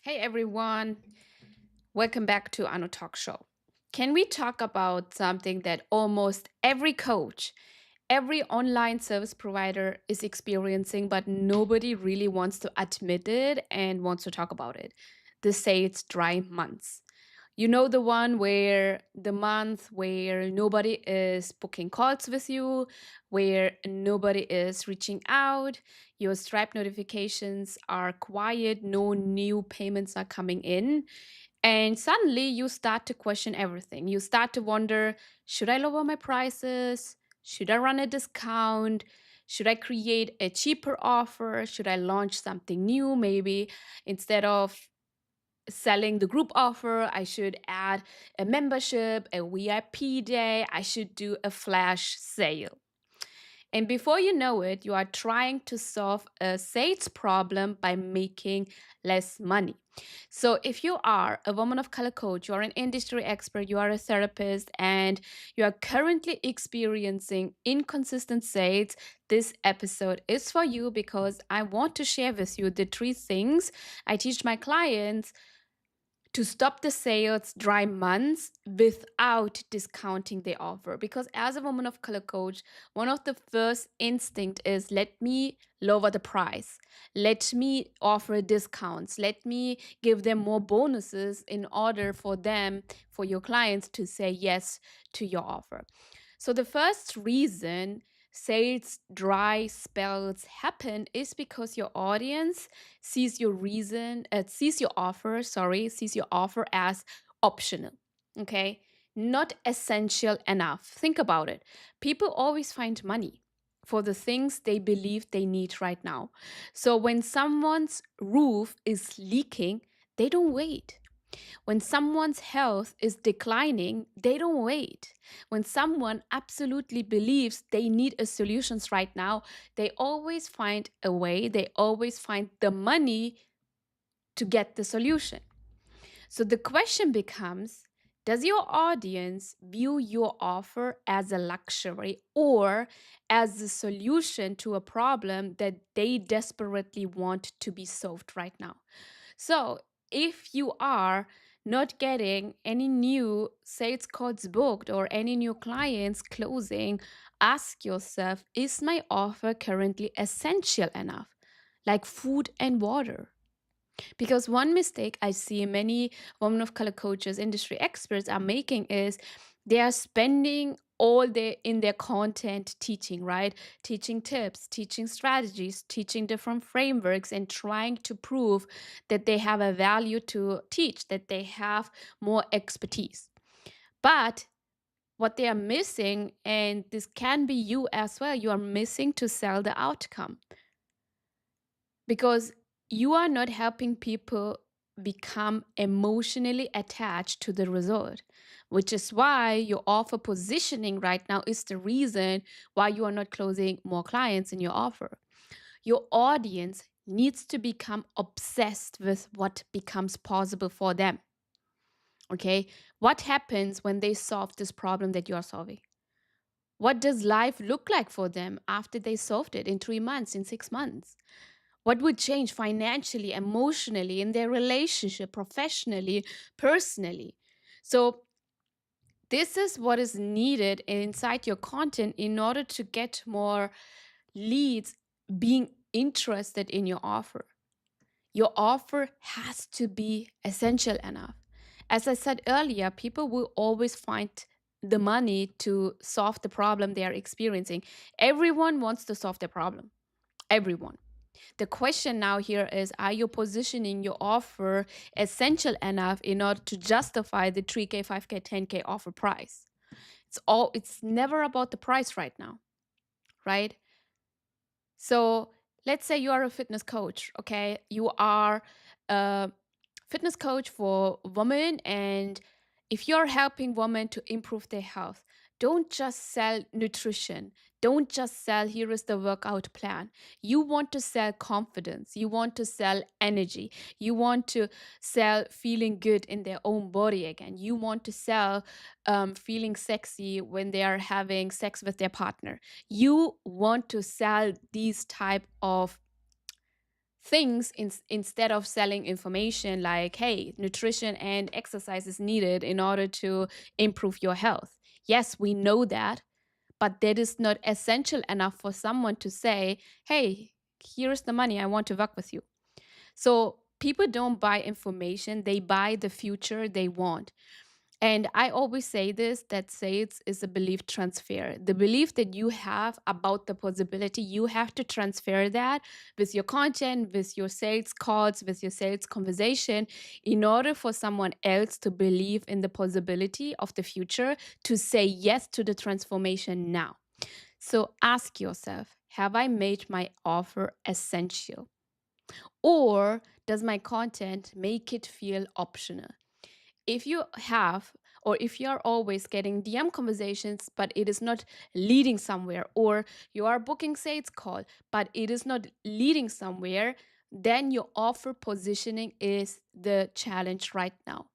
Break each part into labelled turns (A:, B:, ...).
A: Hey everyone, welcome back to Anu Talk Show. Can we talk about something that almost every coach, every online service provider is experiencing, but nobody really wants to admit it and wants to talk about it? The sales dry months. You know, the one where the month where nobody is booking calls with you, where nobody is reaching out, your Stripe notifications are quiet, no new payments are coming in. And suddenly you start to question everything. You start to wonder, should I lower my prices? Should I run a discount? Should I create a cheaper offer? Should I launch something new? Maybe instead of selling the group offer, I should add a membership, a VIP day, I should do a flash sale. And before you know it, you are trying to solve a sales problem by making less money. So, if you are a woman of color coach, you are an industry expert, you are a therapist, and you are currently experiencing inconsistent sales, this episode is for you because I want to share with you the three things I teach my clients to stop the sales dry months without discounting the offer. Because as a woman of color coach, one of the first instinct is let me lower the price, let me offer discounts, let me give them more bonuses in order for them, for your clients to say yes to your offer. So the first reason sales dry spells happen is because your audience sees your offer, sees your offer as optional. Okay. Not essential enough. Think about it. People always find money for the things they believe they need right now. So when someone's roof is leaking, they don't wait. When someone's health is declining, they don't wait. When someone absolutely believes they need a solutions right now, they always find a way, they always find the money to get the solution. So the question becomes, does your audience view your offer as a luxury or as a solution to a problem that they desperately want to be solved right now? So, if you are not getting any new sales calls booked or any new clients closing, ask yourself, is my offer currently essential enough? Like food and water. Because one mistake I see many women of color coaches, industry experts are making is they are spending all their in their content teaching, right? Teaching tips, teaching strategies, teaching different frameworks, and trying to prove that they have a value to teach, that they have more expertise. But what they are missing, and this can be you as well, you are missing to sell the outcome because you are not helping people become emotionally attached to the result, which is why your offer positioning right now is the reason why you are not closing more clients in your offer. Your audience needs to become obsessed with what becomes possible for them. Okay, what happens when they solve this problem that you are solving? What does life look like for them after they solved it in 3 months, in 6 months? What would change financially, emotionally, in their relationship, professionally, personally? So, this is what is needed inside your content in order to get more leads being interested in your offer. Your offer has to be essential enough. As I said earlier, people will always find the money to solve the problem they are experiencing. Everyone wants to solve the problem. Everyone. The question now here is, are you positioning your offer essential enough in order to justify the 3K, 5K, 10K offer price? It's never about the price right now, right? So let's say you are a fitness coach, okay? You are a fitness coach for women, and if you're helping women to improve their health, don't just sell nutrition. Don't just sell, here is the workout plan. You want to sell confidence. You want to sell energy. You want to sell feeling good in their own body again. You want to sell feeling sexy when they are having sex with their partner. You want to sell these type of things instead of selling information like, hey, nutrition and exercise is needed in order to improve your health. Yes, we know that, but that is not essential enough for someone to say, hey, here's the money, I want to work with you. So people don't buy information, they buy the future they want. And I always say this, that sales is a belief transfer. The belief that you have about the possibility, you have to transfer that with your content, with your sales calls, with your sales conversation, in order for someone else to believe in the possibility of the future, to say yes to the transformation now. So ask yourself, have I made my offer essential? Or does my content make it feel optional? If you have, or if you are always getting DM conversations, but it is not leading somewhere, or you are booking sales call, but it is not leading somewhere, then your offer positioning is the challenge right now.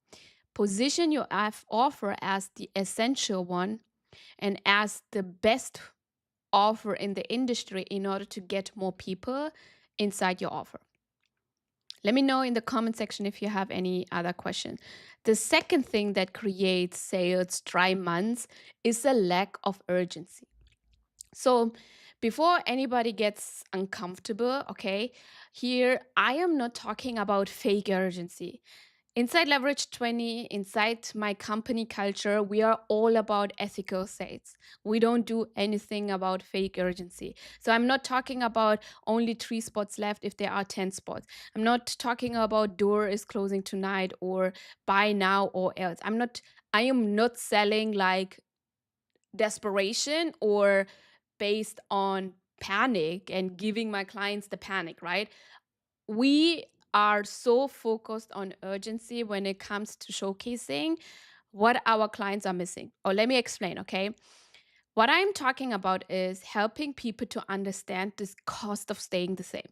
A: Position your offer as the essential one and as the best offer in the industry in order to get more people inside your offer. Let me know in the comment section if you have any other questions. The second thing that creates sales dry months is a lack of urgency. So, before anybody gets uncomfortable, okay, here I am not talking about fake urgency. Inside Leverage 20, inside my company culture, we are all about ethical sales. We don't do anything about fake urgency. So I'm not talking about only 3 spots left if there are 10 spots. I'm not talking about door is closing tonight or buy now or else. I am not selling like desperation or based on panic and giving my clients the panic, right? We are so focused on urgency when it comes to showcasing what our clients are missing. Or let me explain, okay? What I'm talking about is helping people to understand this cost of staying the same.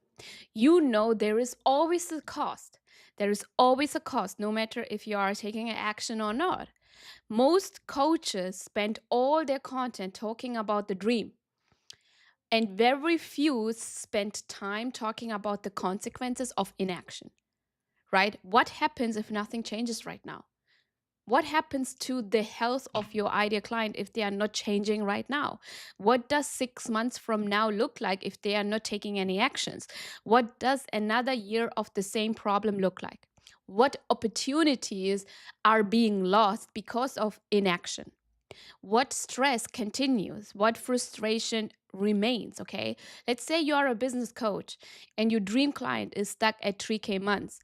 A: You know, there is always a cost. There is always a cost, no matter if you are taking an action or not. Most coaches spend all their content talking about the dream, and very few spend time talking about the consequences of inaction, right? What happens if nothing changes right now? What happens to the health of your ideal client if they are not changing right now? What does 6 months from now look like if they are not taking any actions? What does another year of the same problem look like? What opportunities are being lost because of inaction? What stress continues? What frustration remains? Okay. Let's say you are a business coach and your dream client is stuck at 3K months.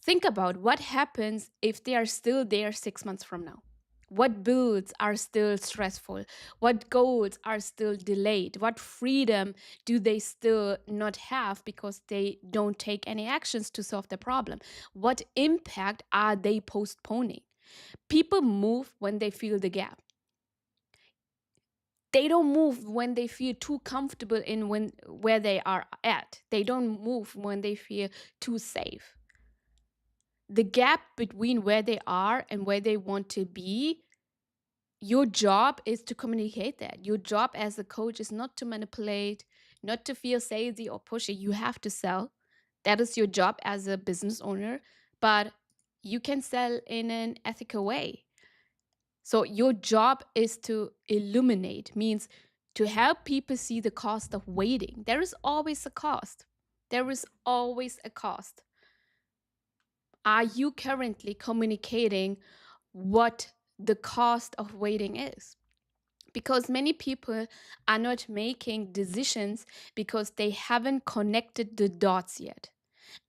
A: Think about what happens if they are still there 6 months from now. What builds are still stressful? What goals are still delayed? What freedom do they still not have because they don't take any actions to solve the problem? What impact are they postponing? People move when they feel the gap. They don't move when they feel too comfortable in when where they are at. They don't move when they feel too safe. The gap between where they are and where they want to be, your job is to communicate that. Your job as a coach is not to manipulate, not to feel salesy or pushy. You have to sell. That is your job as a business owner, but you can sell in an ethical way. So your job is to illuminate, means to help people see the cost of waiting. There is always a cost. There is always a cost. Are you currently communicating what the cost of waiting is? Because many people are not making decisions because they haven't connected the dots yet.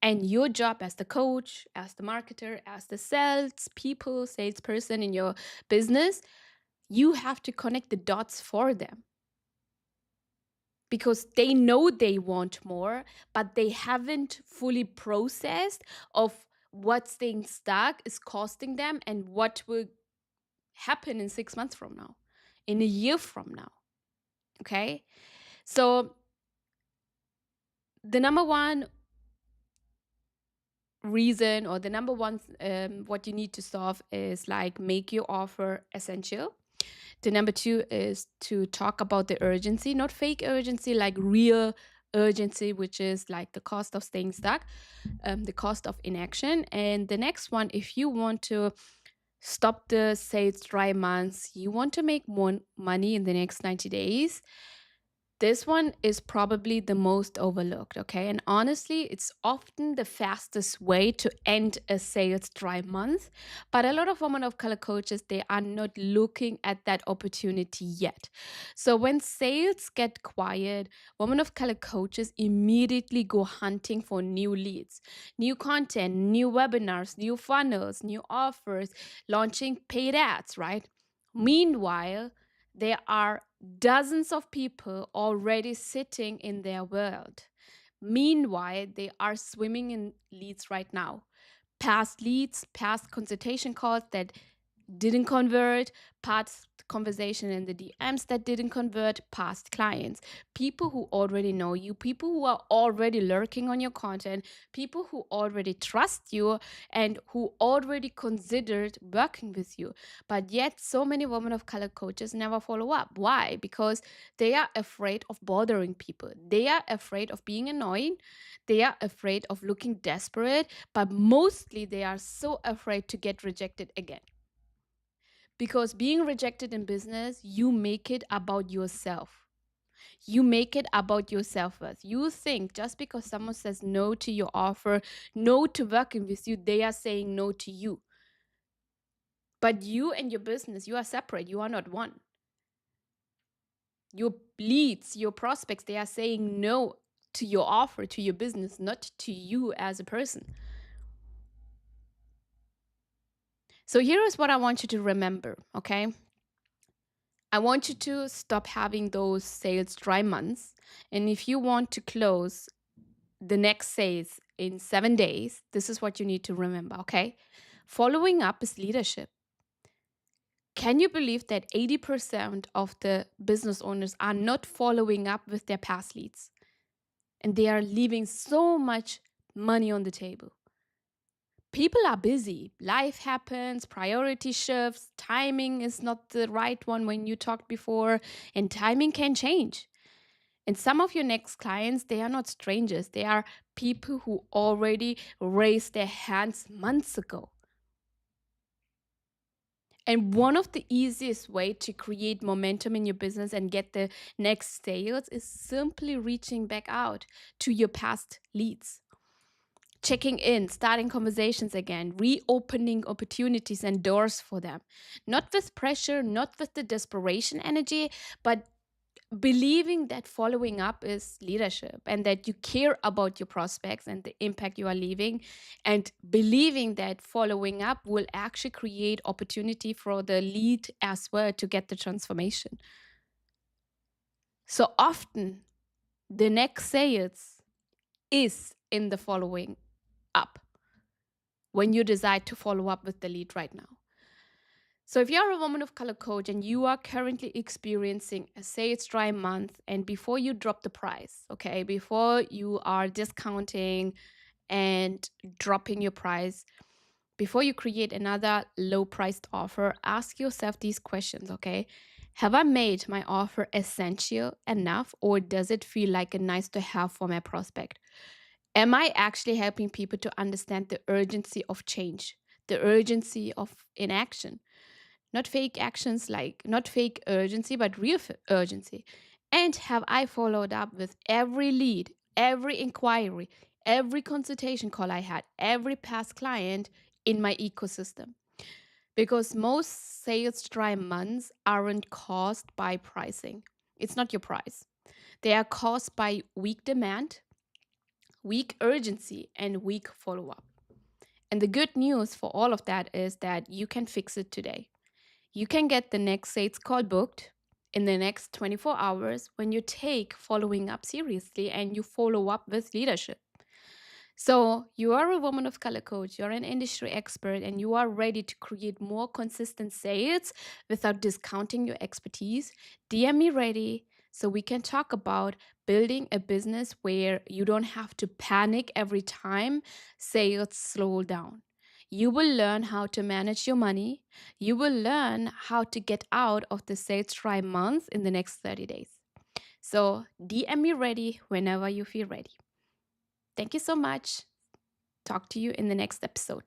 A: And your job as the coach, as the marketer, as the salesperson in your business, you have to connect the dots for them because they know they want more, but they haven't fully processed of what staying stuck is costing them and what will happen in 6 months from now, in a year from now. Okay. So the number one reason, or the number one what you need to solve is like make your offer essential. The number two is to talk about the urgency, not fake urgency, like real urgency, which is like the cost of staying stuck, the cost of inaction. And the next one, if you want to stop the sales dry months, you want to make more money in the next 90 days, this one is probably the most overlooked, okay? And honestly, it's often the fastest way to end a sales drive month. But a lot of women of color coaches, they are not looking at that opportunity yet. So when sales get quiet, women of color coaches immediately go hunting for new leads, new content, new webinars, new funnels, new offers, launching paid ads, right? Meanwhile, there are dozens of people already sitting in their world. Meanwhile, they are swimming in leads right now. Past leads, past consultation calls that didn't convert, past conversation in the DMs that didn't convert, past clients, people who already know you, people who are already lurking on your content, people who already trust you and who already considered working with you. But yet, so many women of color coaches never follow up. Why? Because they are afraid of bothering people, they are afraid of being annoying, they are afraid of looking desperate, but mostly they are so afraid to get rejected again. Because being rejected in business, you make it about yourself. You make it about your self worth. You think just because someone says no to your offer, no to working with you, they are saying no to you. But you and your business, you are separate. You are not one. Your leads, your prospects, they are saying no to your offer, to your business, not to you as a person. So here is what I want you to remember, okay? I want you to stop having those sales dry months. And if you want to close the next sales in 7 days, this is what you need to remember, okay? Following up is leadership. Can you believe that 80% of the business owners are not following up with their past leads? And they are leaving so much money on the table. People are busy. Life happens, priority shifts, timing is not the right one when you talked before, and timing can change. And some of your next clients, they are not strangers. They are people who already raised their hands months ago. And one of the easiest way to create momentum in your business and get the next sales is simply reaching back out to your past leads. Checking in, starting conversations again, reopening opportunities and doors for them. Not with pressure, not with the desperation energy, but believing that following up is leadership and that you care about your prospects and the impact you are leaving, and believing that following up will actually create opportunity for the lead as well to get the transformation. So often the next sales is in the following up when you decide to follow up with the lead right now. So if you're a woman of color coach and you are currently experiencing a sales dry month, and before you drop the price, okay, before you are discounting and dropping your price, before you create another low priced offer, ask yourself these questions, okay? Have I made my offer essential enough, or does it feel like a nice to have for my prospect? Am I actually helping people to understand the urgency of change, the urgency of inaction? Not fake actions, like not fake urgency, but real urgency. And have I followed up with every lead, every inquiry, every consultation call I had, every past client in my ecosystem? Because most sales dry months aren't caused by pricing. It's not your price. They are caused by weak demand, weak urgency, and weak follow up. And the good news for all of that is that you can fix it today. You can get the next sales call booked in the next 24 hours when you take following up seriously and you follow up with leadership. So, you are a woman of color coach, you're an industry expert, and you are ready to create more consistent sales without discounting your expertise. DM me ready so we can talk about building a business where you don't have to panic every time sales slow down. You will learn how to manage your money. You will learn how to get out of the sales try month in the next 30 days. So DM me ready whenever you feel ready. Thank you so much. Talk to you in the next episode.